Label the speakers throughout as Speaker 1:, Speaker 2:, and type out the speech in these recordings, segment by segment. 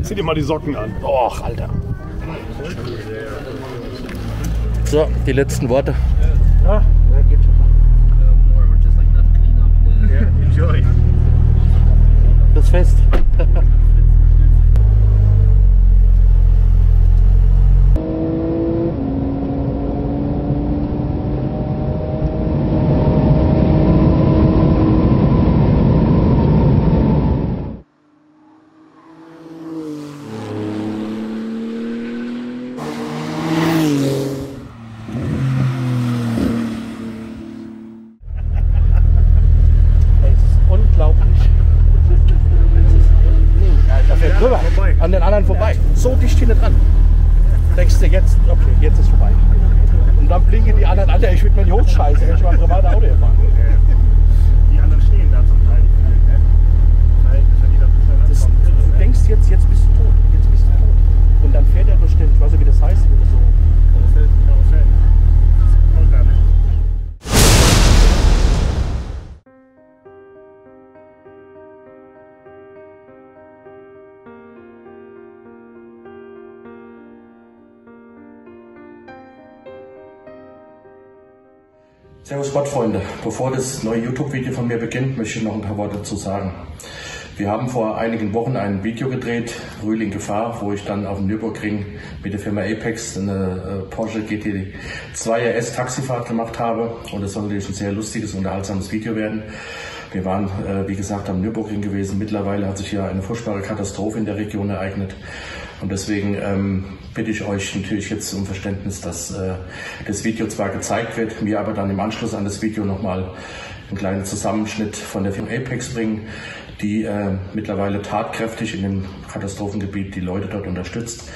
Speaker 1: Zieh dir mal die Socken an.
Speaker 2: Och, Alter. So, die letzten Worte.
Speaker 1: Ja, geht schon. Enjoy.
Speaker 2: Das Fest. An den anderen vorbei. So dicht hinten dran. Denkst du jetzt, okay, jetzt ist vorbei. Und dann blinken die anderen, Alter, ich würde mir die hochscheißen, wenn ich mal ein privates Auto hier fahre.
Speaker 1: Die anderen stehen da zum Teil.
Speaker 2: Du denkst jetzt bist du tot. Jetzt bist du tot. Und dann fährt er bestimmt, ich weiß nicht, wie das heißt, wenn du so. Servus Sportfreunde, bevor das neue YouTube-Video von mir beginnt, möchte ich noch ein paar Worte dazu sagen. Wir haben vor einigen Wochen ein Video gedreht, Rühl in Gefahr, wo ich dann auf dem Nürburgring mit der Firma Apex eine Porsche GT2 RS Taxifahrt gemacht habe. Und es soll natürlich ein sehr lustiges, unterhaltsames Video werden. Wir waren, wie gesagt, am Nürburgring gewesen. Mittlerweile hat sich ja eine furchtbare Katastrophe in der Region ereignet. Und deswegen bitte ich euch natürlich jetzt um Verständnis, dass das Video zwar gezeigt wird, mir aber dann im Anschluss an das Video nochmal einen kleinen Zusammenschnitt von der Firma Apex bringen, die mittlerweile tatkräftig in dem Katastrophengebiet die Leute dort unterstützt.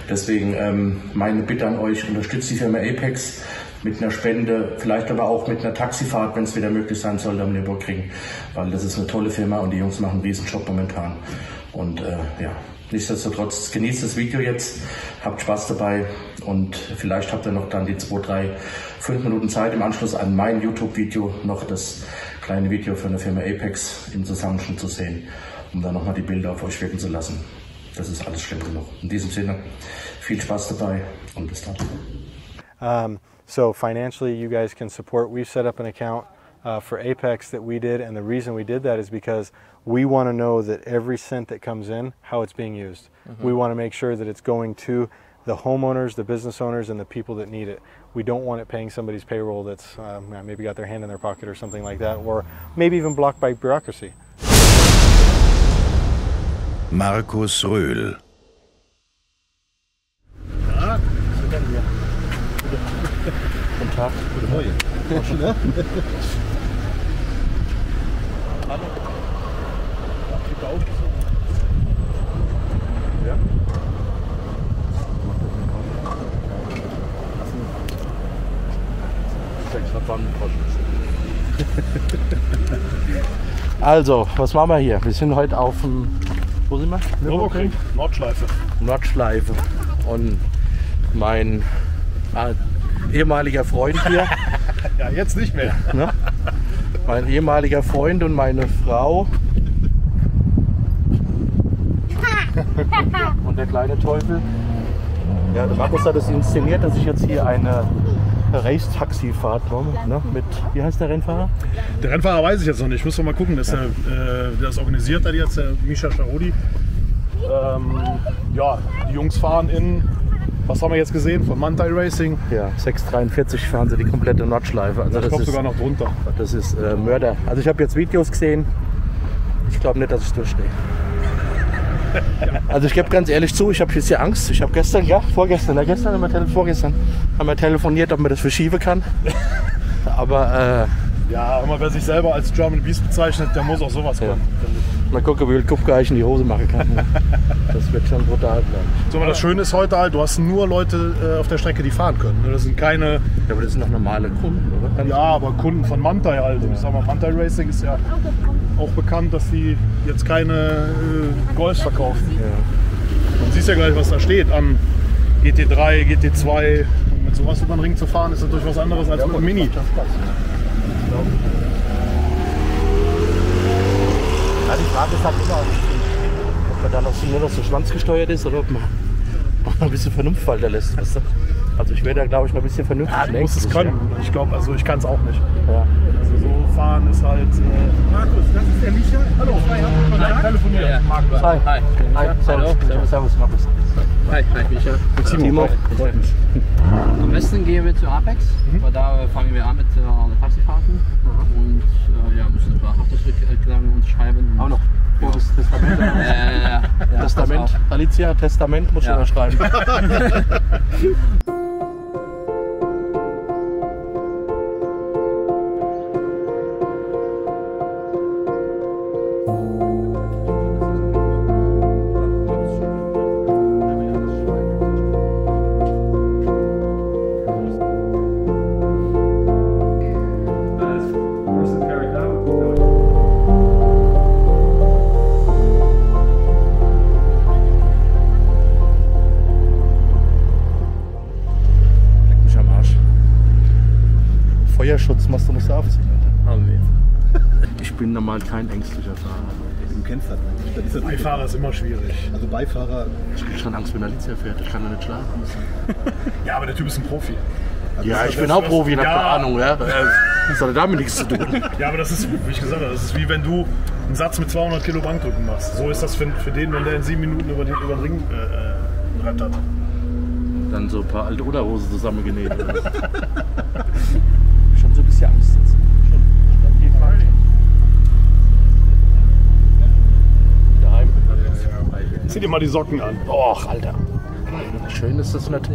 Speaker 2: Deswegen meine Bitte an euch, unterstützt die Firma Apex mit einer Spende, vielleicht aber auch mit einer Taxifahrt, wenn es wieder möglich sein sollte am Nürburgring, weil das ist eine tolle Firma und die Jungs machen einen riesen Job momentan. Und ja. Nichtsdestotrotz genießt das Video jetzt, habt Spaß dabei und vielleicht habt ihr noch dann die 2, 3, 5 Minuten Zeit im Anschluss an mein YouTube-Video noch das kleine Video für eine Firma Apex im Zusammenschnitt zu sehen, um dann nochmal die Bilder auf euch wirken zu lassen. Das ist alles schlimm genug. In diesem Sinne, viel Spaß dabei und bis dann.
Speaker 3: So financially you guys can support. We've set up an account for Apex that we did, and the reason we did that is because we want to know that every cent that comes in, how it's being used. We want to make sure that it's going to the homeowners, the business owners, and the people that need it. We don't want it paying somebody's payroll that's maybe got their hand in their pocket or something like that, or maybe even blocked by bureaucracy.
Speaker 4: Markus Rühl.
Speaker 2: Ja, so kennen wir. Guten Tag. Guten Morgen. Hallo. Ja. Also, was machen wir hier? Wir sind heute auf dem, wo sind wir?
Speaker 1: Nürburgring, Nordschleife.
Speaker 2: Nordschleife. Und mein ehemaliger Freund hier.
Speaker 1: Ja, jetzt nicht mehr.
Speaker 2: Ne? Mein ehemaliger Freund und meine Frau. Und der kleine Teufel. Ja, der Markus hat es inszeniert, dass ich jetzt hier eine Race-Taxi-Fahrt mache. Ne? Mit, wie heißt der Rennfahrer?
Speaker 1: Der Rennfahrer weiß ich jetzt noch nicht. Ich muss noch mal gucken. Der das organisiert hat jetzt, der Misha. Ja, die Jungs fahren in, was haben wir jetzt gesehen, von Manthey-Racing.
Speaker 2: Ja, 6,43 fahren sie die komplette Nordschleife. Also
Speaker 1: ich glaube sogar noch drunter.
Speaker 2: Das ist Mörder. Also ich habe jetzt Videos gesehen. Ich glaube nicht, dass ich durchstehe. Also ich gebe ganz ehrlich zu, ich habe jetzt hier Angst. Ich habe gestern, ja, vorgestern haben wir telefoniert, ob man das verschieben kann. Aber
Speaker 1: ja, wer sich selber als German Beast bezeichnet, der muss auch sowas können.
Speaker 2: Ja. Mal gucken, wie viel Kupfer ich in die Hose machen kann. Das wird schon brutal, glaube ich.
Speaker 1: So, aber das Schöne ist heute halt, du hast nur Leute auf der Strecke, die fahren können. Das sind keine...
Speaker 2: Ja, aber das sind noch normale Kunden, oder?
Speaker 1: Ja, aber Kunden von Manthey halt. Ich sag mal, Manthey-Racing ist ja auch bekannt, dass die jetzt keine Golfs verkaufen.
Speaker 3: Yeah.
Speaker 1: Man sieht ja gleich, was da steht an GT3, GT2. Und mit sowas über den Ring zu fahren, ist natürlich was anderes als mit einem Mini.
Speaker 2: Ja, die Frage ist halt immer, ob man dann nur noch so schwanzgesteuert ist oder ob man auch ein bisschen Vernunft walten lässt. Weißt du? Also ich wäre da, glaube ich, noch ein bisschen vernünftig.
Speaker 1: Ja, du musst es können. Ja. Ich glaube, also ich kann es auch nicht.
Speaker 2: Ja.
Speaker 1: Also so fahren ist halt...
Speaker 5: Markus, das ist der Misha. Hallo, hi, telefoniert.
Speaker 1: Ja.
Speaker 5: Markus.
Speaker 2: Hi.
Speaker 6: Hi.
Speaker 2: Hi. Servus, Markus.
Speaker 6: Hi, Misha.
Speaker 2: Timo.
Speaker 6: Am besten gehen wir zu Apex, weil da fangen wir an mit allen Taxifahrten und ja, müssen ein paar Haftungsrückklagen unterschreiben.
Speaker 2: Auch noch. Das Testament.
Speaker 6: Ja,
Speaker 2: Testament. Alicia, Testament muss ich unterschreiben. Feuerschutzmaske musst du aufziehen.
Speaker 6: haben wir.
Speaker 2: Ich bin normal kein ängstlicher Fahrer.
Speaker 5: Du kennst das nicht.
Speaker 1: Beifahrer ist immer schwierig.
Speaker 5: Also Beifahrer.
Speaker 2: Ich krieg schon Angst, wenn Alicia fährt. Ich kann ja nicht schlafen.
Speaker 1: Ja, aber der Typ ist ein Profi.
Speaker 5: Also
Speaker 2: Ja, ich
Speaker 1: das-
Speaker 2: bin auch Profi, ich hab
Speaker 1: ja.
Speaker 2: keine Ahnung. Ja. Das hat damit nichts zu tun.
Speaker 1: Ja, aber das ist, wie ich gesagt habe, das ist wie wenn du einen Satz mit 200 Kilo Bankdrücken machst. So ist das für den, wenn der in 7 Minuten über den Ring rattert.
Speaker 2: Dann so ein paar alte Unterhosen zusammengenäht. Schon so ein bisschen Angst. Daheim.
Speaker 1: Zieh dir mal die Socken an.
Speaker 2: Och, Alter. Schön ist das nicht.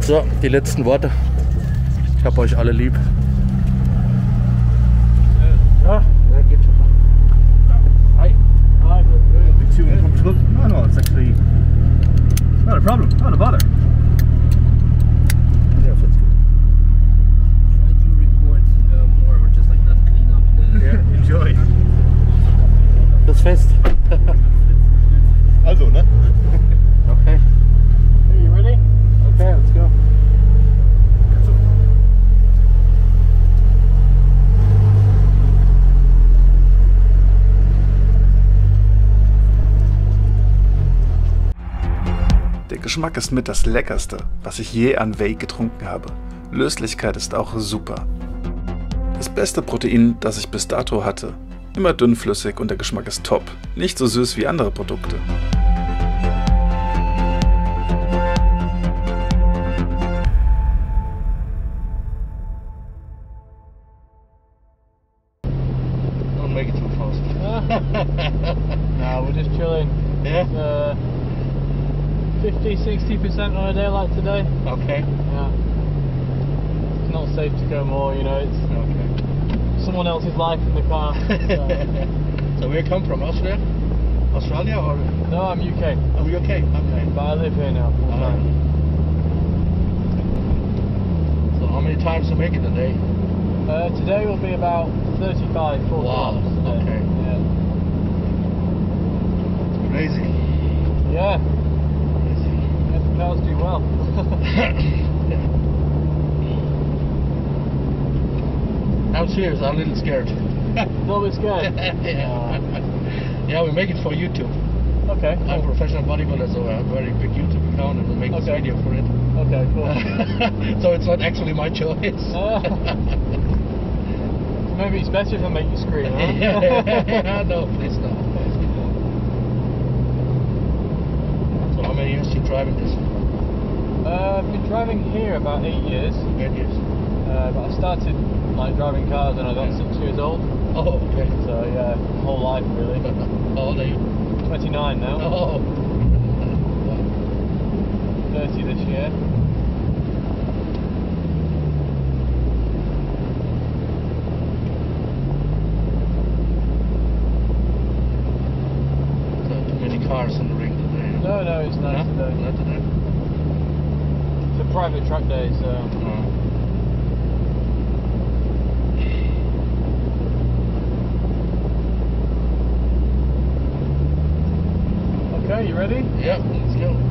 Speaker 2: So, die letzten Worte. Ich hab euch alle lieb. Ja, geht schon. Hi. Hi.
Speaker 5: Beziehungen vom Schluss. No, it's actually not a problem. Not a bother.
Speaker 2: Ja, find's gut.
Speaker 6: Try to record more or just like not clean up the...
Speaker 5: Yeah, enjoy.
Speaker 2: Das Fest.
Speaker 5: Also, ne?
Speaker 2: Okay. Are you ready? Okay, let's go.
Speaker 7: Der Geschmack ist mit das Leckerste, was ich je an Whey getrunken habe. Löslichkeit ist auch super. Das beste Protein, das ich bis dato hatte. Immer dünnflüssig und der Geschmack ist top. Nicht so süß wie andere Produkte.
Speaker 2: Don't make it too fast.
Speaker 3: No, we're just chilling.
Speaker 2: Yeah?
Speaker 3: 50-60% on a day like today.
Speaker 2: Okay.
Speaker 3: Yeah. It's not safe to go more, you know, it's
Speaker 2: Okay.
Speaker 3: someone else's life in the car.
Speaker 2: So where you come from? Austria? Australia or?
Speaker 3: No, I'm UK,
Speaker 2: Oh, you okay? Okay.
Speaker 3: but I live here now full time.
Speaker 2: So how many times you make it a day?
Speaker 3: Today will be about 35, 40
Speaker 2: Wow,
Speaker 3: laps today.
Speaker 2: okay. Crazy.
Speaker 3: Yeah. Yeah, the cars do well.
Speaker 2: I'm serious, I'm a little scared.
Speaker 3: Don't be scared.
Speaker 2: Yeah, we make it for YouTube.
Speaker 3: Okay.
Speaker 2: I'm a
Speaker 3: Cool.
Speaker 2: professional bodybuilder, so I have a very big YouTube account and we make this
Speaker 3: Okay.
Speaker 2: video for it.
Speaker 3: Okay, cool.
Speaker 2: So it's not actually my choice.
Speaker 3: Maybe it's better if I make you scream, huh?
Speaker 2: No, please no. So how many years you driving this?
Speaker 3: I've been driving here about 8 years,
Speaker 2: 8 years.
Speaker 3: but I started like driving cars when I got 6 years old.
Speaker 2: Oh, okay.
Speaker 3: So yeah, whole life really.
Speaker 2: How old are you?
Speaker 3: 29 now.
Speaker 2: Oh.
Speaker 3: 30 this year.
Speaker 2: Too many cars in the ring today.
Speaker 3: No, it's nice
Speaker 2: No?
Speaker 3: today.
Speaker 2: Not today?
Speaker 3: It's a private track day, so
Speaker 2: Oh.
Speaker 1: Ready?
Speaker 2: Yeah, let's go.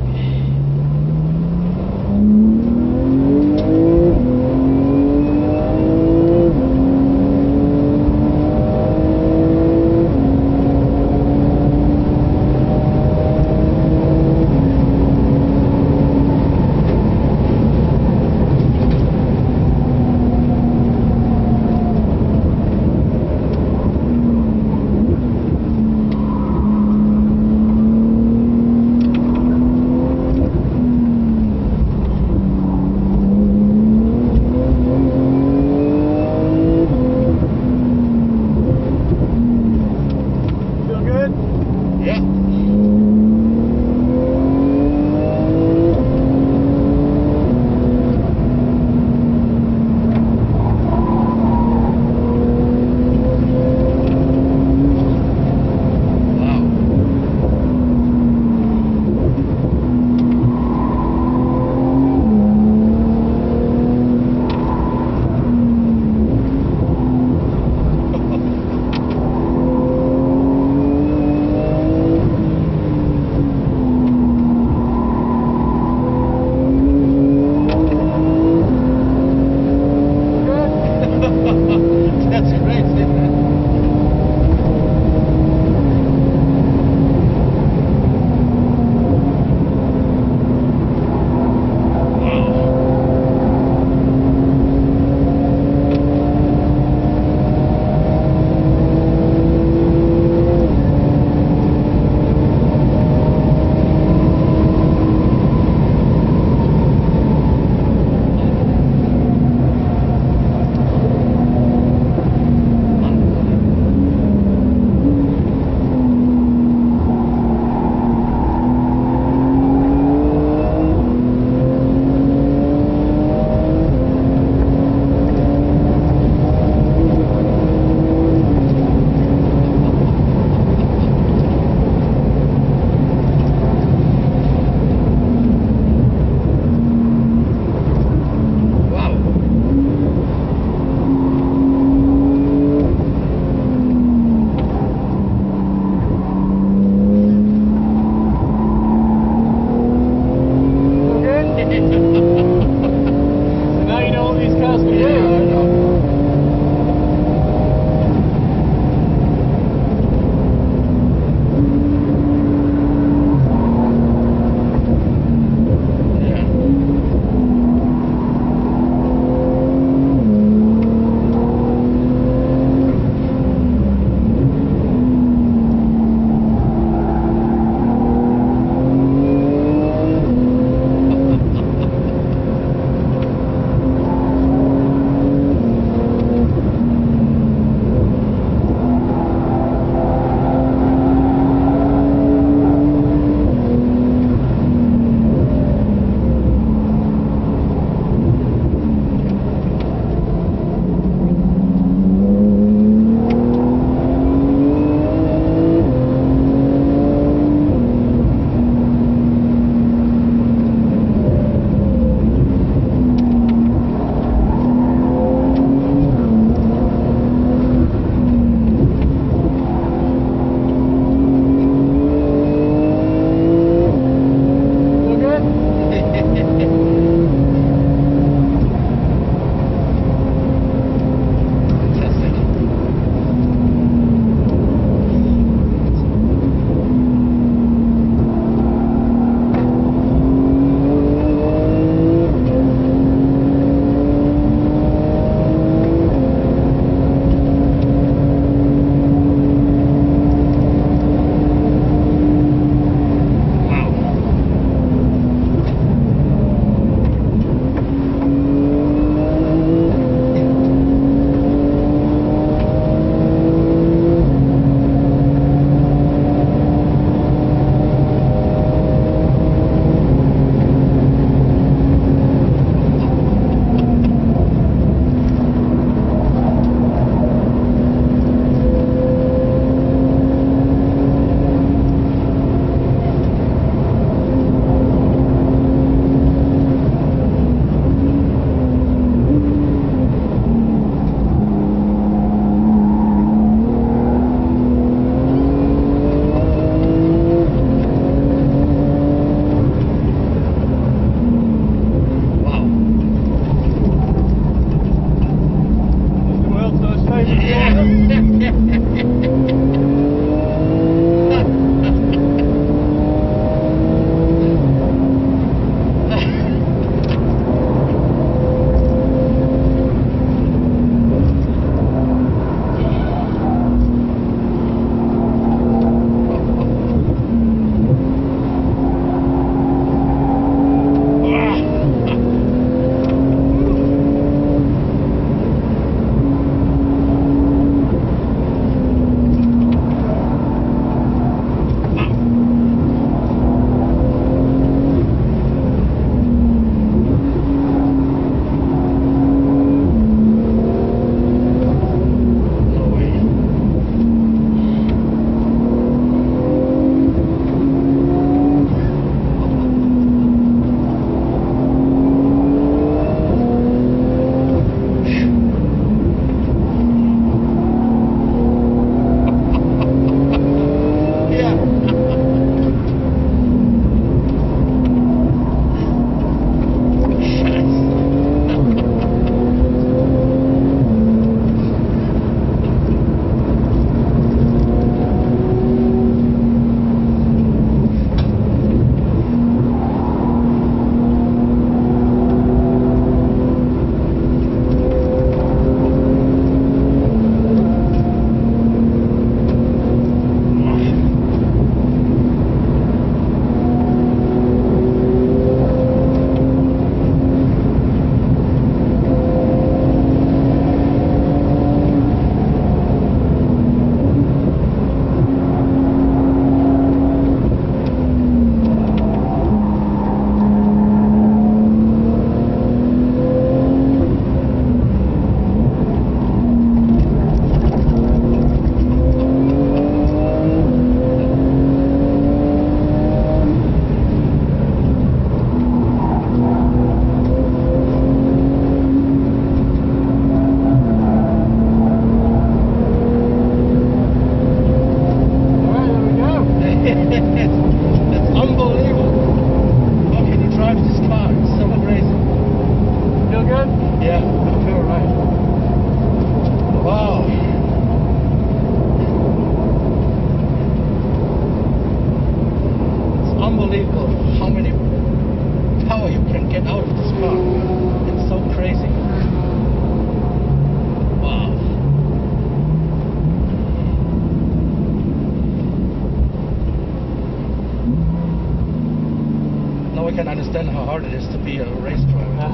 Speaker 2: understand how hard it is to be a race driver.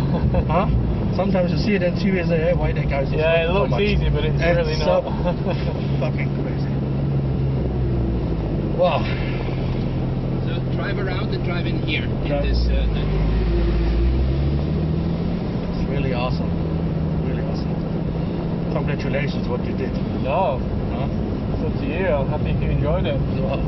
Speaker 2: Huh? Sometimes you see it on TV and say, hey, why that guy's
Speaker 6: yeah, it looks easy, but it's really
Speaker 2: so
Speaker 6: not.
Speaker 2: fucking crazy. Wow.
Speaker 6: So drive around and drive in here.
Speaker 2: Yeah.
Speaker 6: In this.
Speaker 2: It's really awesome. Really awesome. Congratulations, what you did.
Speaker 6: No.
Speaker 2: Huh?
Speaker 6: It's up to you. I'm happy if you enjoyed it.
Speaker 2: Wow.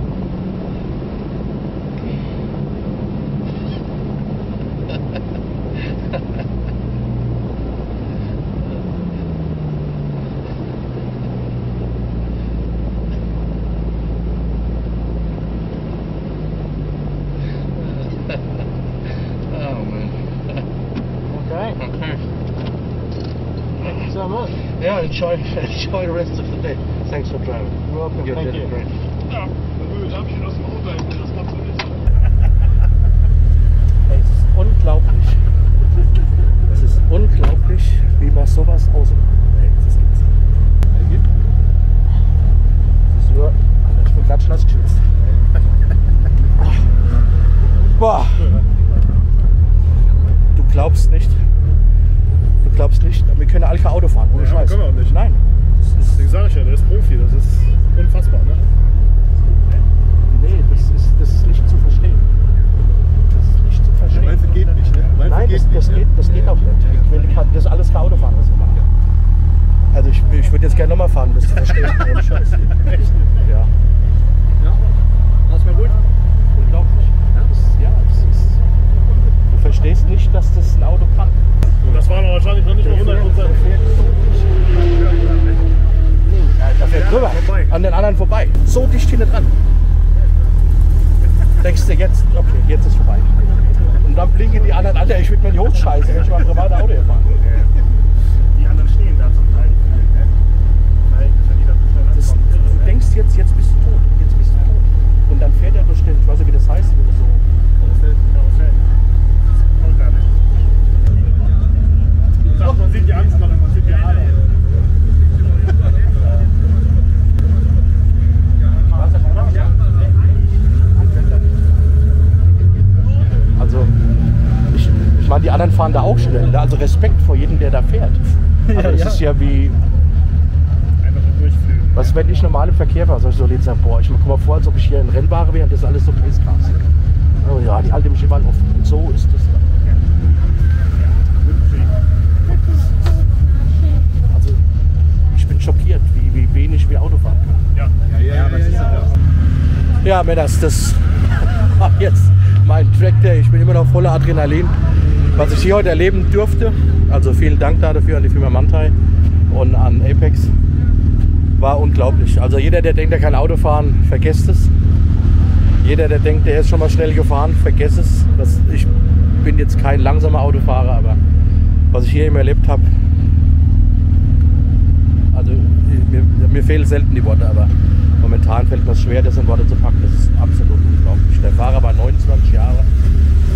Speaker 2: Yeah, enjoy the rest of the day. Thanks for driving.
Speaker 6: You're welcome.
Speaker 2: You
Speaker 6: Thank
Speaker 2: did
Speaker 6: you.
Speaker 2: great.
Speaker 1: Ja, da hab ich ihn aus dem Auto eigentlich, das macht so nicht.
Speaker 2: Es ist unglaublich. Es ist unglaublich, wie man sowas aus dem... Das gibt's nicht. Es ist nur... Alter, ich bin gerade nass geschwitzt. Boah. Du glaubst nicht, wir können alle kein Auto fahren, ohne
Speaker 1: Ja,
Speaker 2: Scheiß.
Speaker 1: können wir auch nicht.
Speaker 2: Nein.
Speaker 1: Deswegen sage ich ja, der ist Profi, das ist unfassbar, ne?
Speaker 2: Nee, das ist nicht zu verstehen. Das ist nicht zu verstehen.
Speaker 1: Weil es geht nicht, ne? Weil
Speaker 2: Nein, das geht auch nicht. Das ist alles kein Autofahren, was wir machen. Also ich würde jetzt gerne nochmal fahren, um das zu verstehen. Ohne Scheiß.
Speaker 1: Echt?
Speaker 2: Ja.
Speaker 6: Ja, das war gut.
Speaker 2: Unglaublich. Du verstehst nicht, dass das ein Auto kann.
Speaker 1: Und das waren wahrscheinlich noch nicht mal 100%.
Speaker 2: Da fährt drüber, an den anderen vorbei. So dicht hinten dran. Denkst du jetzt, okay, jetzt ist vorbei. Und dann blinken die anderen, Alter, ich würde mir die hochscheißen, wenn ich mal ein privates Auto hier fahre.
Speaker 5: Die anderen stehen da zum Teil. Ne? Weil, wenn die da
Speaker 2: Du denkst jetzt bist du tot, jetzt bist du tot. Und dann fährt er durch den, ich weiß nicht, wie das heißt, wenn du so...
Speaker 1: Man sieht die Angst noch, man sieht die Haare.
Speaker 2: Also, ich meine, die anderen fahren da auch schnell. Ne? Also Respekt vor jedem, der da fährt. Aber das ist ja wie...
Speaker 5: einfach nur durchflügen.
Speaker 2: Was, wenn ich normal im Verkehr fahre, soll ich so jetzt sagen, boah, ich komme mal vor, als ob ich hier ein Rennwahrer wäre und das ist alles so Pacegas. Oh ja, die halte mich immer offen. Und so ist das dann. Also, ich bin schockiert, wie wenig wir Auto fahren können.
Speaker 1: Ja, aber es ist ja.
Speaker 2: Ja, Männers, das war jetzt mein Track Day. Ich bin immer noch voller Adrenalin. Was ich hier heute erleben durfte, also vielen Dank dafür an die Firma Manthey und an Apex, war unglaublich. Also jeder, der denkt, er kann Auto fahren, vergesst es. Jeder, der denkt, der ist schon mal schnell gefahren, vergesst es. Ich bin jetzt kein langsamer Autofahrer, aber was ich hier eben erlebt habe, also mir fehlen selten die Worte, aber momentan fällt mir es schwer, das in Worte zu packen. Das ist absolut unglaublich. Der Fahrer war 29 Jahre.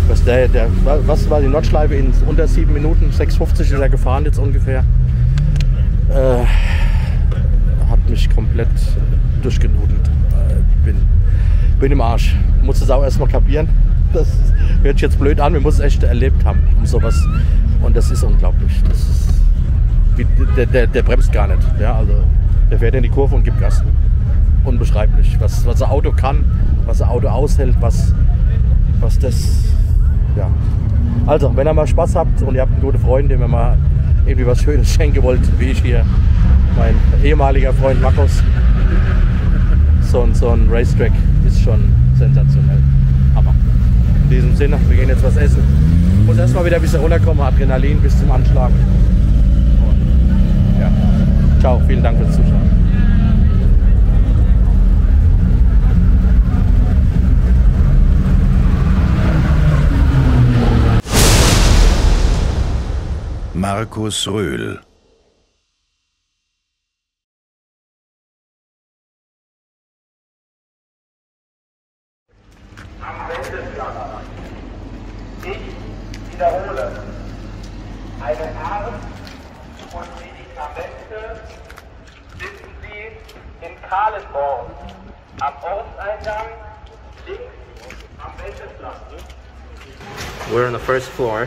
Speaker 2: Was war die Nordschleife in unter 7 Minuten? 6,50 ist er gefahren jetzt ungefähr. Hat mich komplett durchgenudelt. Bin im Arsch. Muss es auch erstmal kapieren. Das hört sich jetzt blöd an, wir müssen es echt erlebt haben. Um sowas. Und das ist unglaublich. Das ist, der bremst gar nicht. Ja, also, der fährt in die Kurve und gibt Gas. Unbeschreiblich. Was ein Auto kann, was ein Auto aushält, was das. Ja. Also, wenn ihr mal Spaß habt und ihr habt einen guten Freund, dem ihr mal irgendwie was Schönes schenken wollt, wie ich hier, mein ehemaliger Freund Markus, so ein Racetrack ist schon sensationell. Aber in diesem Sinne, wir gehen jetzt was essen. Muss erstmal wieder ein bisschen runterkommen, Adrenalin bis zum Anschlag. Und ja. Ciao, vielen Dank fürs Zuschauen.
Speaker 4: Rühl.
Speaker 8: Am Wendeplatz. Ich wiederhole. Eine Arzt und Medikamente finden Sie in Kahlenborn. Am Ortseingang links am Wendeplatz.
Speaker 6: We're on the first floor.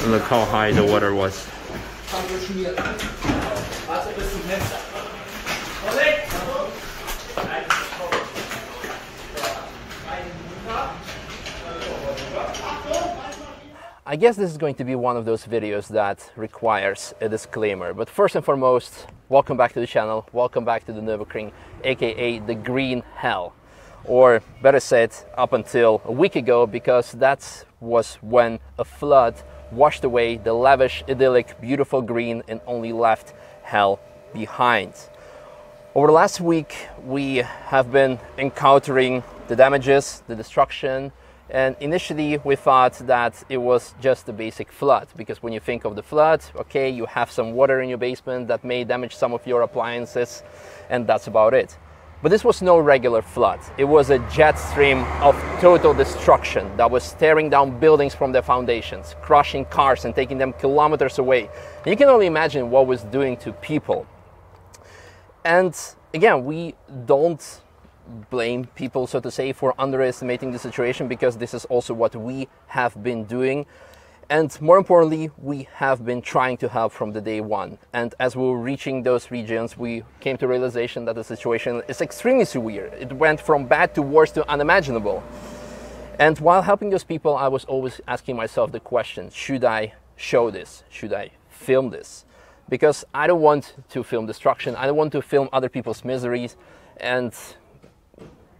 Speaker 6: And look how high the water was. I guess this is going to be one of those videos that requires a disclaimer. But first and foremost, welcome back to the channel. Welcome back to the Nürburgring, aka the Green Hell. Or better said, up until a week ago, because that was when a flood washed away the lavish, idyllic, beautiful green and only left hell behind. Over the last week, we have been encountering the damages, the destruction, and initially we thought that it was just a basic flood, because when you think of the flood, okay, you have some water in your basement that may damage some of your appliances, and that's about it. But this was no regular flood. It was a jet stream of total destruction that was tearing down buildings from their foundations, crushing cars and taking them kilometers away. And you can only imagine what it was doing to people. And again, we don't blame people, so to say, for underestimating the situation, because this is also what we have been doing. And more importantly, we have been trying to help from the day one. And as we were reaching those regions, we came to realization that the situation is extremely severe. It went from bad to worse to unimaginable. And while helping those people, I was always asking myself the question, should I show this? Should I film this? Because I don't want to film destruction. I don't want to film other people's miseries. And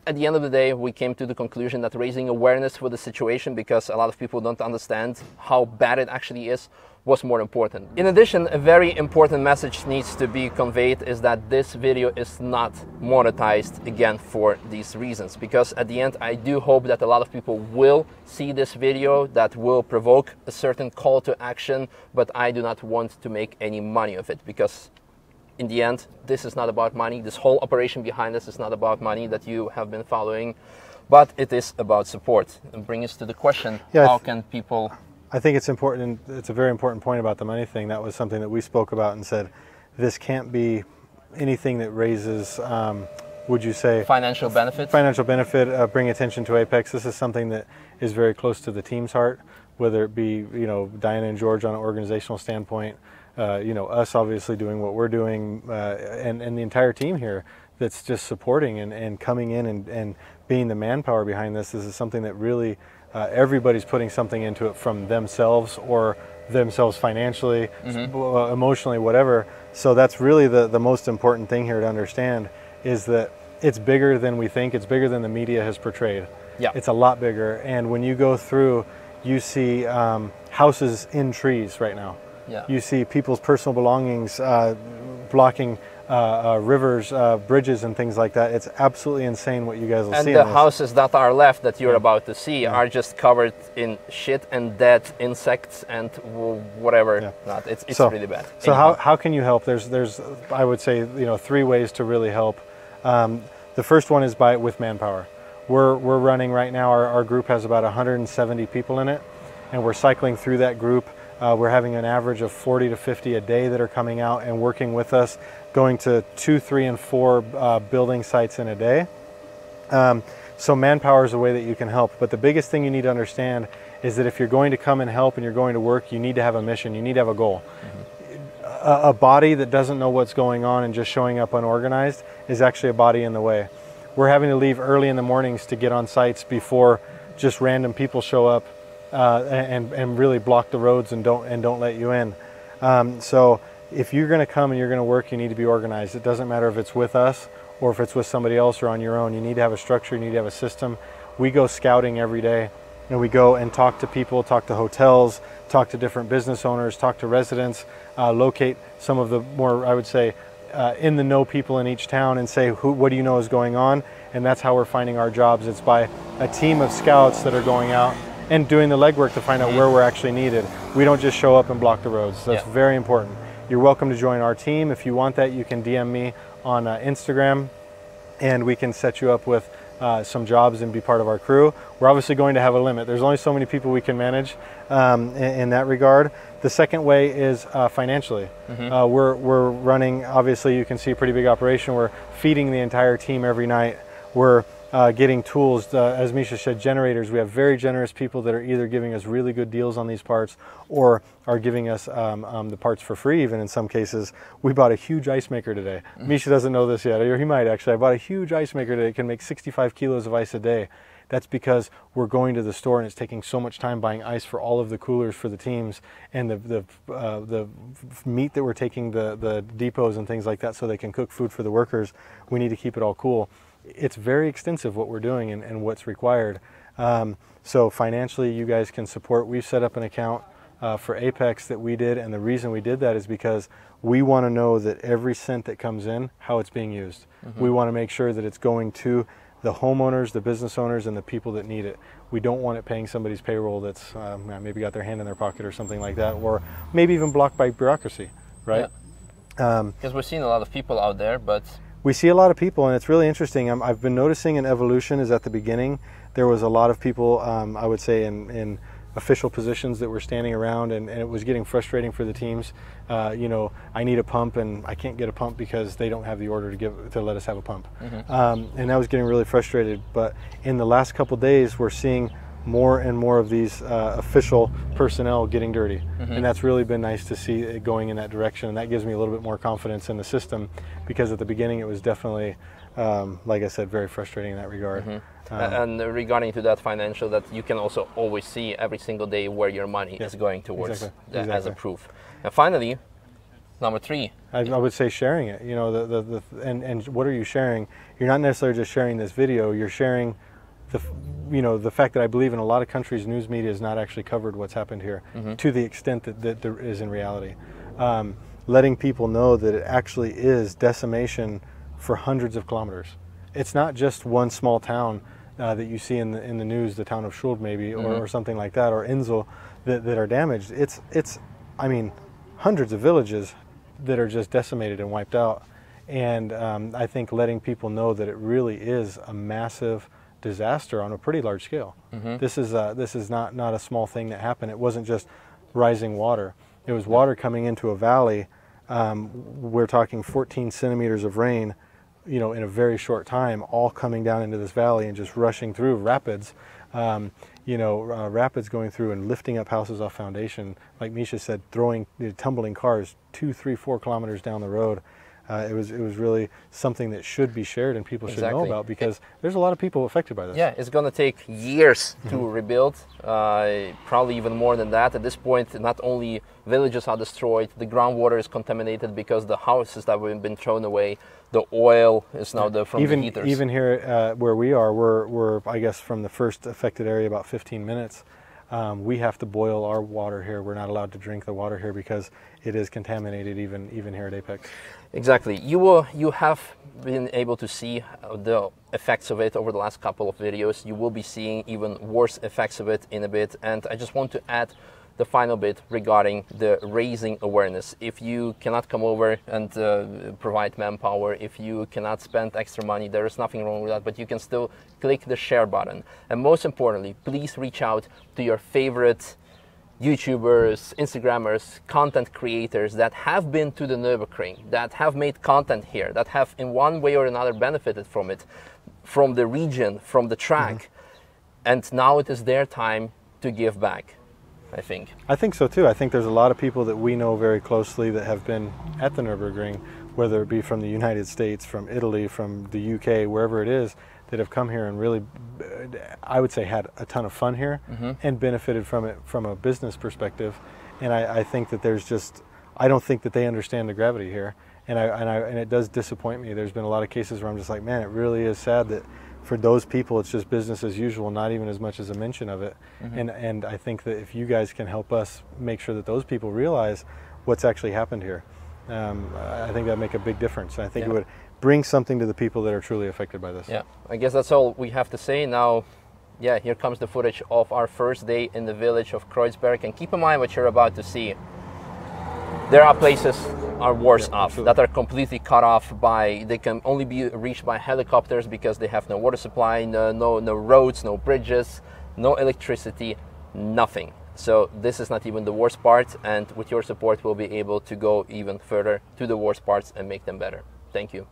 Speaker 6: at the end of the day, we came to the conclusion that raising awareness for the situation, because a lot of people don't understand how bad it actually is, was more important. In addition, a very important message needs to be conveyed, is that this video is not monetized, again, for these reasons. Because at the end, I do hope that a lot of people will see this video, that will provoke a certain call to action, but I do not want to make any money of it, because in the end, this is not about money. This whole operation behind this is not about money that you have been following, but it is about support. And bring us to the question, how can people...
Speaker 3: I think it's important, it's a very important point about the money thing. That was something that we spoke about and said, this can't be anything that raises, would you say...
Speaker 6: Financial benefit?
Speaker 3: Financial benefit, bring attention to Apex. This is something that is very close to the team's heart, whether it be, you know, Diana and George on an organizational standpoint, you know, us obviously doing what we're doing, and the entire team here that's just supporting and coming in and being the manpower behind this. This is something that really everybody's putting something into it, from themselves or themselves financially, emotionally, whatever. So that's really the most important thing here to understand, is that it's bigger than we think. It's bigger than the media has portrayed.
Speaker 6: Yeah.
Speaker 3: It's a lot bigger. And when you go through, you see houses in trees right now.
Speaker 6: Yeah.
Speaker 3: You see people's personal belongings blocking rivers, bridges, and things like that. It's absolutely insane what you guys will see.
Speaker 6: And the houses that are left that you're about to see are just covered in shit and dead insects and whatever. Yeah. It's really bad.
Speaker 3: So how can you help? There's I would say, you know, 3 ways to really help. The first one is with manpower. We're running right now. Our group has about 170 people in it, and we're cycling through that group. We're having an average of 40 to 50 a day that are coming out and working with us, going to 2, 3, and 4 building sites in a day. So manpower is a way that you can help. But the biggest thing you need to understand is that if you're going to come and help and you're going to work, you need to have a mission. You need to have a goal. A body that doesn't know what's going on and just showing up unorganized is actually a body in the way. We're having to leave early in the mornings to get on sites before just random people show up. And really block the roads and don't let you in. So if you're going to come and you're going to work, you need to be organized. It doesn't matter if it's with us or if it's with somebody else or on your own. You need to have a structure. You need to have a system. We go scouting every day, and we go and talk to people, talk to hotels, talk to different business owners, talk to residents, locate some of the more, I would say, in the know people in each town, and say, what do you know is going on? And that's how we're finding our jobs. It's by a team of scouts that are going out and doing the legwork to find out where we're actually needed. We don't just show up and block the roads. That's very important. You're welcome to join our team. If you want that, you can DM me on Instagram, and we can set you up with some jobs and be part of our crew. We're obviously going to have a limit. There's only so many people we can manage in that regard. The second way is financially. We're running, obviously you can see a pretty big operation. We're feeding the entire team every night. We're getting tools, as Misha said, generators. We have very generous people that are either giving us really good deals on these parts or are giving us the parts for free, even in some cases. We bought a huge ice maker today. Misha doesn't know this yet, or he might actually. I bought a huge ice maker today. It can make 65 kilos of ice a day. That's because we're going to the store and it's taking so much time buying ice for all of the coolers for the teams, and the meat that we're taking the depots and things like that so they can cook food for the workers. We need to keep it all cool. It's very extensive what we're doing and what's required. So financially, you guys can support. We've set up an account for Apex that we did, and the reason we did that is because we want to know that every cent that comes in, how it's being used. We want to make sure that it's going to the homeowners, the business owners, and the people that need it. We don't want it paying somebody's payroll that's maybe got their hand in their pocket or something like that, or maybe even blocked by bureaucracy, right?
Speaker 6: Because we're seeing a lot of people out there, but
Speaker 3: we see a lot of people, and it's really interesting. I've been noticing an evolution is at the beginning. There was a lot of people, I would say, in official positions that were standing around, and it was getting frustrating for the teams. You know, I need a pump, and I can't get a pump because they don't have the order to let us have a pump. And that was getting really frustrated. But in the last couple days, we're seeing more and more of these official personnel getting dirty. And that's really been nice to see it going in that direction. And that gives me a little bit more confidence in the system, because at the beginning it was definitely, like I said, very frustrating in that regard.
Speaker 6: And regarding to that financial, that you can also always see every single day where your money is going towards as a proof. And finally, number 3.
Speaker 3: I would say sharing it. You know, and what are you sharing? You're not necessarily just sharing this video. You're sharing the fact that I believe in a lot of countries, news media has not actually covered what's happened here to the extent that there is in reality. Letting people know that it actually is decimation for hundreds of kilometers. It's not just one small town that you see in the news, the town of Schuld maybe, or something like that, or Insel, that are damaged. It's I mean, hundreds of villages that are just decimated and wiped out. And I think letting people know that it really is a massive disaster on a pretty large scale. This is not a small thing that happened. It wasn't just rising water. It was water coming into a valley. We're talking 14 centimeters of rain, you know, in a very short time, all coming down into this valley and just rushing through rapids. Rapids going through and lifting up houses off foundation. Like Misha said, tumbling cars 2, 3, 4 kilometers down the road. It was really something that should be shared and people should know about, because there's a lot of people affected by this. Yeah,
Speaker 6: it's going to take years to rebuild, probably even more than that. At this point, not only villages are destroyed, the groundwater is contaminated because the houses that have been thrown away, the oil is now from the heaters.
Speaker 3: Even here where we are, we're I guess from the first affected area about 15 minutes. We have to boil our water here. We're not allowed to drink the water here because it is contaminated even here at Apex.
Speaker 6: Exactly. You have been able to see the effects of it over the last couple of videos. You will be seeing even worse effects of it in a bit. And I just want to add the final bit regarding the raising awareness. If you cannot come over and provide manpower, if you cannot spend extra money, there is nothing wrong with that, but you can still click the share button. And most importantly, please reach out to your favorite YouTubers, Instagrammers, content creators that have been to the Nürburgring, that have made content here, that have in one way or another benefited from it, from the region, from the track. And now it is their time to give back, I think.
Speaker 3: I think so too. I think there's a lot of people that we know very closely that have been at the Nürburgring, whether it be from the United States, from Italy, from the UK, wherever it is, that have come here and really, I would say, had a ton of fun here and benefited from it from a business perspective. And I think that there's just, I don't think that they understand the gravity here. And it does disappoint me. There's been a lot of cases where I'm just like, man, it really is sad that for those people it's just business as usual, not even as much as a mention of it. And I think that if you guys can help us make sure that those people realize what's actually happened here, I think that'd make a big difference. And I think it would bring something to the people that are truly affected by this.
Speaker 6: Yeah, I guess that's all we have to say now. Yeah, here comes the footage of our first day in the village of Kreuzberg. And keep in mind what you're about to see. There are places are worse off, that are completely cut off by, they can only be reached by helicopters because they have no water supply, no roads, no bridges, no electricity, nothing. So this is not even the worst part, and with your support we'll be able to go even further to the worst parts and make them better. Thank you.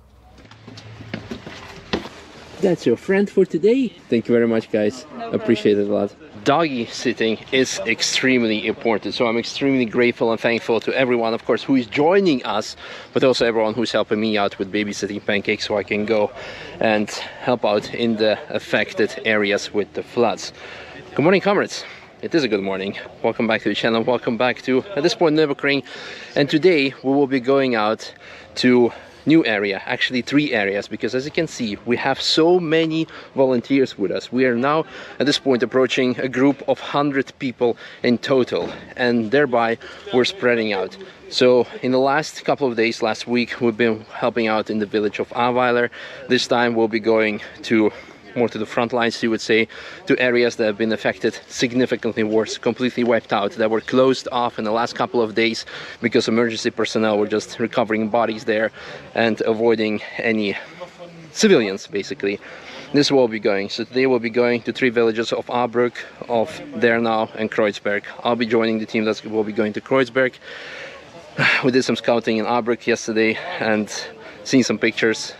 Speaker 6: That's your friend for today. Thank you very much, guys. Appreciate it a lot. Doggy sitting is extremely important, so I'm extremely grateful and thankful to everyone, of course, who is joining us, but also everyone who's helping me out with babysitting Pancake, so I can go and help out in the affected areas with the floods. Good morning, comrades. It is a good morning. Welcome back to the channel. Welcome back to, at this point, Nürburgring. And today we will be going out to new area, actually 3 areas, because as you can see, we have so many volunteers with us. We are now at this point approaching a group of 100 people in total, and thereby we're spreading out. So in the last couple of days, last week, we've been helping out in the village of Aweiler. This time we'll be going to more to the front lines, you would say, to areas that have been affected significantly worse, completely wiped out, that were closed off in the last couple of days because emergency personnel were just recovering bodies there and avoiding any civilians, basically. This will be going. So today we'll be going to 3 villages of Aabruck, of Dernau and Kreuzberg. I'll be joining the team that will be going to Kreuzberg. We did some scouting in Aabruck yesterday and seen some pictures.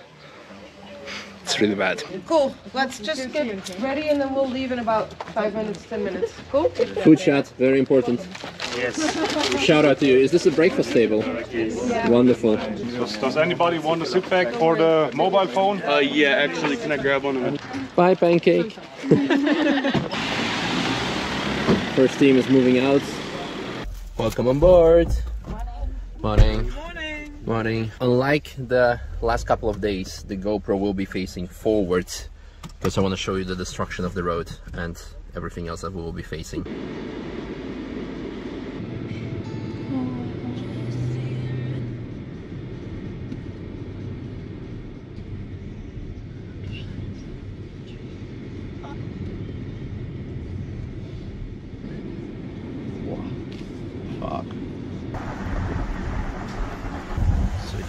Speaker 6: It's really bad.
Speaker 9: Cool. Let's just get ready and then we'll leave in about 5 minutes, 10 minutes. Cool?
Speaker 6: Food chat, very important.
Speaker 1: Yes.
Speaker 6: Shout out to you. Is this a breakfast table?
Speaker 9: Yeah.
Speaker 6: Wonderful.
Speaker 1: Does anybody want a sit back for the mobile phone?
Speaker 5: Yeah, actually, can I grab one of them?
Speaker 6: Bye, Pancake. First team is moving out. Welcome on board. Morning. Morning. Unlike the last couple of days, the GoPro will be facing forward because I want to show you the destruction of the road and everything else that we will be facing. Fuck.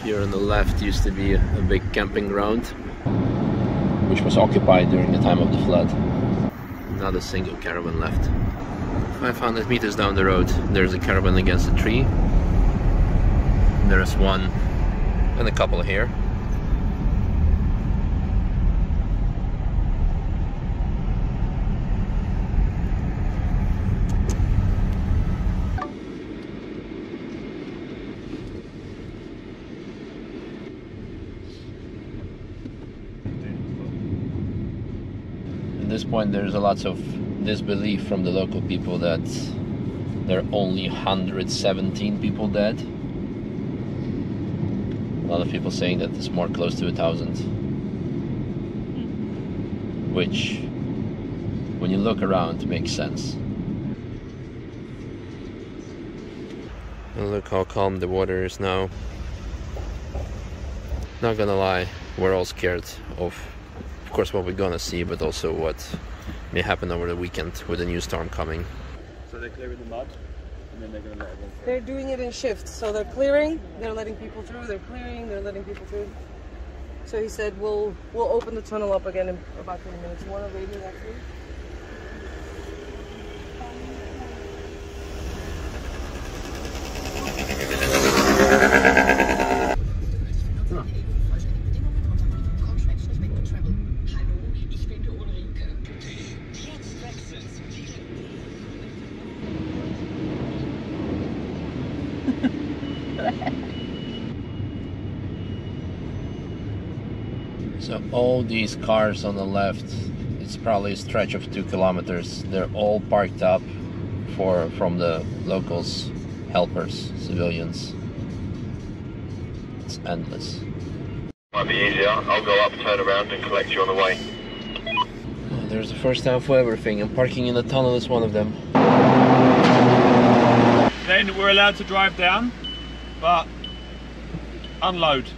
Speaker 6: Here on the left used to be a big camping ground, which was occupied during the time of the flood. Not a single caravan left. 500 meters down the road, there's a caravan against a tree. There's one and a couple here. At this point there's a lot of disbelief from the local people that there are only 117 people dead. A lot of people saying that it's more close to 1,000, which when you look around makes sense. And look how calm the water is now. Not gonna lie, we're all scared of course what we're gonna see, but also what may happen over the weekend with a new storm coming.
Speaker 5: So they're clearing the mud and then they're going to let everyone through.
Speaker 9: They're doing it in shifts. So they're clearing, they're letting people through, they're clearing, they're letting people through. So he said we'll open the tunnel up again in about 20 minutes. You want to radio that through?
Speaker 6: So all these cars on the left, it's probably a stretch of 2 kilometers. They're all parked up from the locals, helpers, civilians. It's endless.
Speaker 8: Might be easier. I'll go up, turn around and collect you on the way.
Speaker 6: There's the first time for everything, and parking in the tunnel is one of them.
Speaker 5: Then we're allowed to drive down, but unload.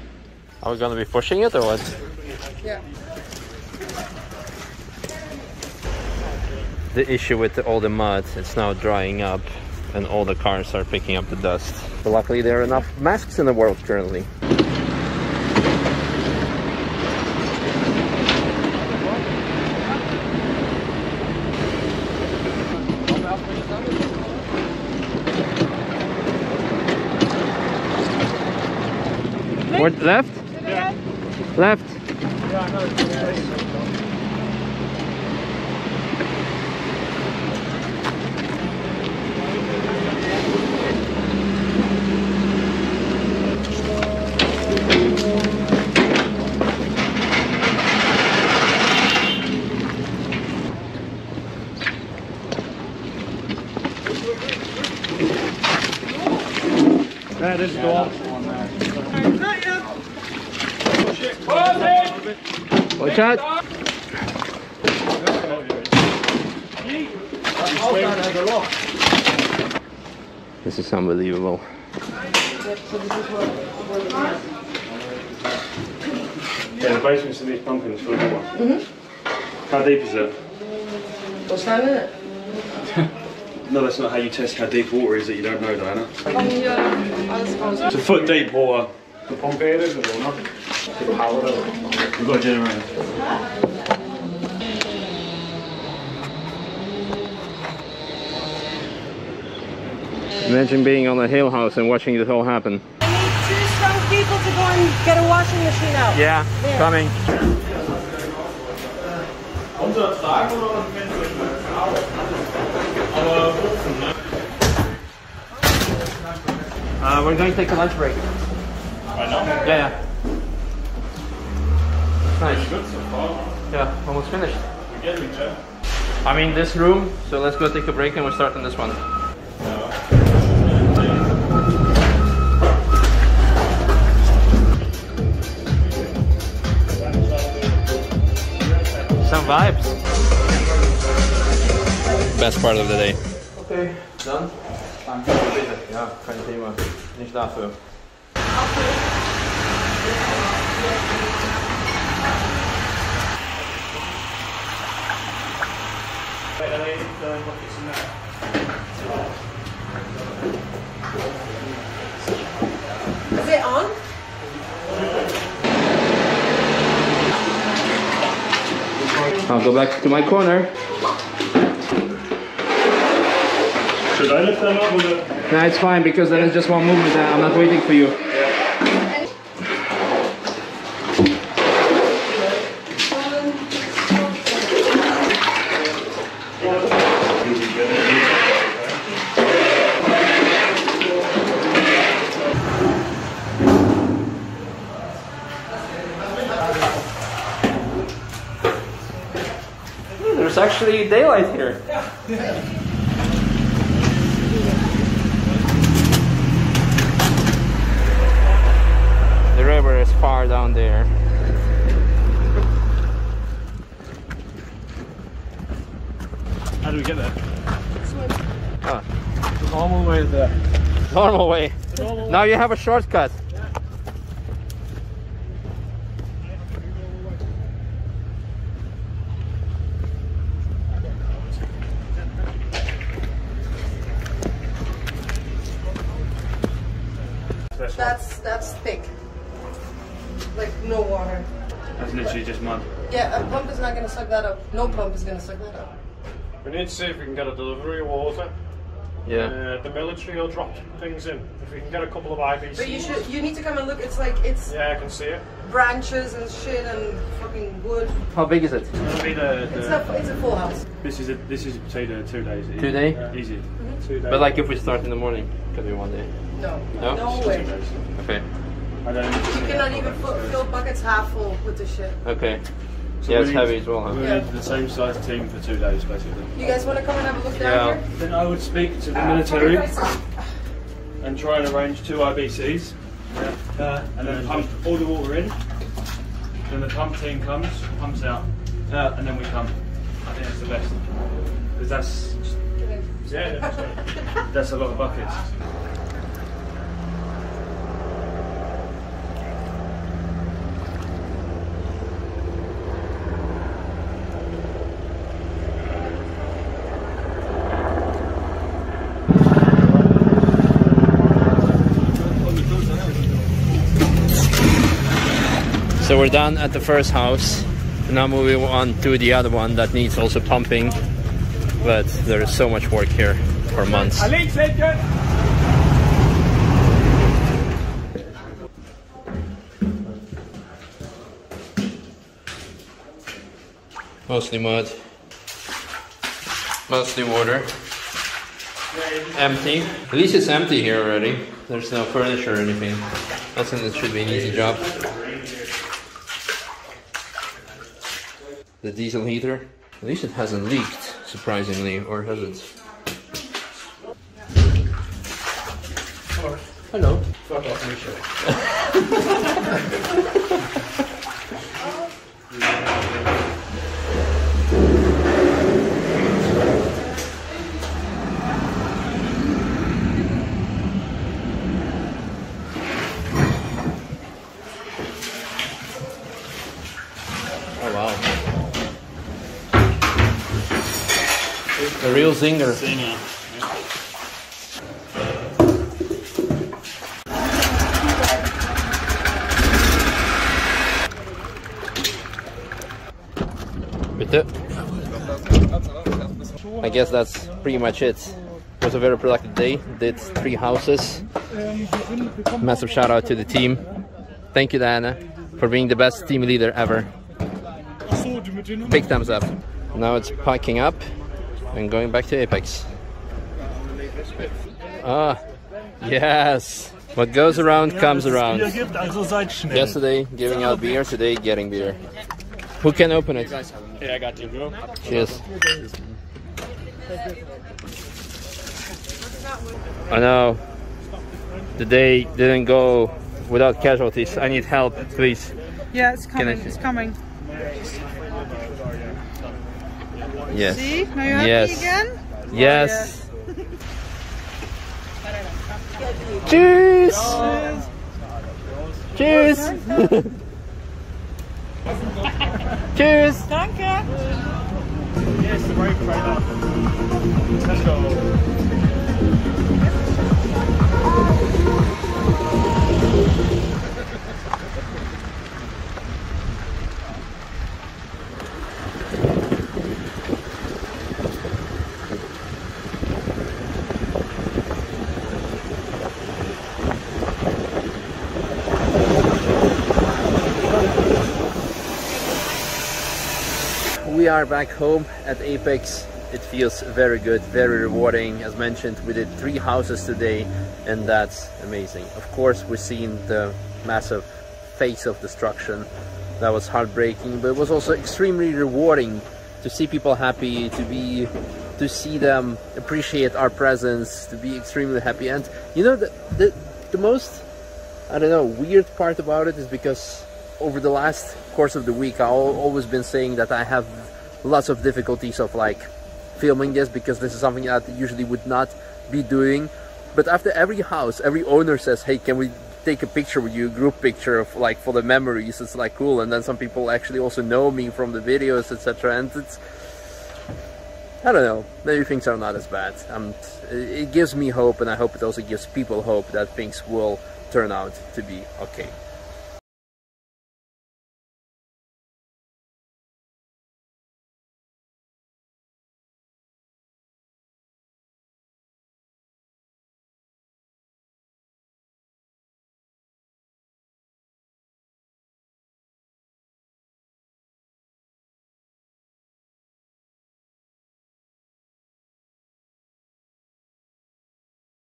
Speaker 6: Are we gonna be pushing it or what?
Speaker 9: Yeah.
Speaker 6: The issue with all the mud, it's now drying up and all the cars are picking up the dust. But luckily there are enough masks in the world currently. Left?
Speaker 9: Yeah.
Speaker 6: Left?
Speaker 1: Yeah, I know. Yeah, this is the one.
Speaker 6: Watch out! This is unbelievable.
Speaker 5: Yeah, the basements in these pumpkins full of water. How deep is it?
Speaker 9: What's that in it?
Speaker 5: No, that's not how you test how deep water is that you don't know, Diana.
Speaker 9: Yeah,
Speaker 5: It's a foot deep water.
Speaker 1: The pump air is it or not?
Speaker 5: We've got a generator.
Speaker 6: Imagine being on a hill house and watching this all happen.
Speaker 9: I need 2 strong people to go and get a washing machine out.
Speaker 6: Yeah,
Speaker 9: there.
Speaker 6: coming. We're going to take a lunch break.
Speaker 1: Right now?
Speaker 6: Yeah. Nice. Yeah, almost finished.
Speaker 1: We're getting there.
Speaker 6: I'm in this room, so let's go take a break and we'll start on this one. Some vibes. Best part of the day. Okay, done. Ja, kein Thema. Nicht dafür.
Speaker 9: Is it on?
Speaker 6: I'll go back to my corner.
Speaker 5: Should I lift them up with a...
Speaker 6: No, it's fine because then it's just one movement. I'm not waiting for you. There's actually daylight here. The river is far down there.
Speaker 1: How do we get there?
Speaker 6: Ah,
Speaker 1: The normal way there.
Speaker 6: normal way. Now you have a shortcut.
Speaker 9: That's thick. Like no water.
Speaker 5: That's literally just mud.
Speaker 9: Yeah, a pump is not gonna suck that up. No pump is gonna suck that up.
Speaker 1: We need to see if we can get a delivery of water.
Speaker 6: Yeah.
Speaker 1: The military will drop things in. If we can get a couple of IBCs.
Speaker 9: But you need to come and look. It's like it's
Speaker 1: Yeah, I can see it.
Speaker 9: branches and shit and fucking wood.
Speaker 6: How big is it?
Speaker 5: It's gonna be
Speaker 9: It's a full house.
Speaker 5: This is say the 2 days. Easy.
Speaker 6: 2 day?
Speaker 5: Easy.
Speaker 1: 2 days.
Speaker 6: But like if we start in the morning, could be 1 day.
Speaker 9: No.
Speaker 6: No?
Speaker 9: No way.
Speaker 5: 2 days.
Speaker 6: Okay.
Speaker 5: I don't
Speaker 9: You cannot even fill buckets half full with the shit.
Speaker 6: Okay.
Speaker 5: So
Speaker 6: Yeah,
Speaker 5: we
Speaker 6: it's
Speaker 5: need-
Speaker 6: heavy as well, huh?
Speaker 5: We need the same size team for 2 days, basically.
Speaker 9: You guys want to come and have a look
Speaker 6: Yeah.
Speaker 9: down here?
Speaker 5: Then I would speak to the military and try and arrange 2 IBCs, and then pump all the water in. Then the pump team comes, pumps out, and then we come. I think that's the best. Because that's a lot of buckets.
Speaker 6: So we're done at the first house. Now moving on to the other one that needs also pumping. But there is so much work here for months. Mostly mud. Mostly water. Empty. At least it's empty here already. There's no furniture or anything. I think it should be an easy job. The diesel heater. At least it hasn't leaked, surprisingly, or has it? Hello.
Speaker 5: Fuck off, Misha.
Speaker 6: Oh wow. A real zinger. Bitte. I guess that's pretty much it. It was a very productive day. Did 3 houses. Massive shout out to the team. Thank you, Diana, for being the best team leader ever. Big thumbs up. Now it's packing up and going back to Apex. Ah, yes. What goes around comes around. Yesterday giving out beer, today getting beer. Who can open it?
Speaker 5: Yeah, I got you, bro.
Speaker 6: Cheers. I know the day didn't go without casualties. I need help, please.
Speaker 9: Yeah, it's coming. It's coming.
Speaker 6: Yes.
Speaker 9: See? Now you're happy
Speaker 6: Yes.
Speaker 9: again?
Speaker 6: Yes. Cheers! Cheers! Cheers!
Speaker 9: Danke!
Speaker 5: Yes, the brake right. Let's go.
Speaker 6: We are back home at Apex. It feels very good, very rewarding. As mentioned, we did 3 houses today, and that's amazing. Of course, we've seen the massive face of destruction. That was heartbreaking, but it was also extremely rewarding to see people happy, to see them appreciate our presence, to be extremely happy. And you know, the most, I don't know, weird part about it is because over the last course of the week, I've always been saying that I have lots of difficulties of like filming this, because this is something that I usually would not be doing. But after every house, every owner says, hey, can we take a picture with you, a group picture of like for the memories? It's like cool. And then some people actually also know me from the videos, etc. And it's, I don't know, maybe things are not as bad. It gives me hope, and I hope it also gives people hope that things will turn out to be okay.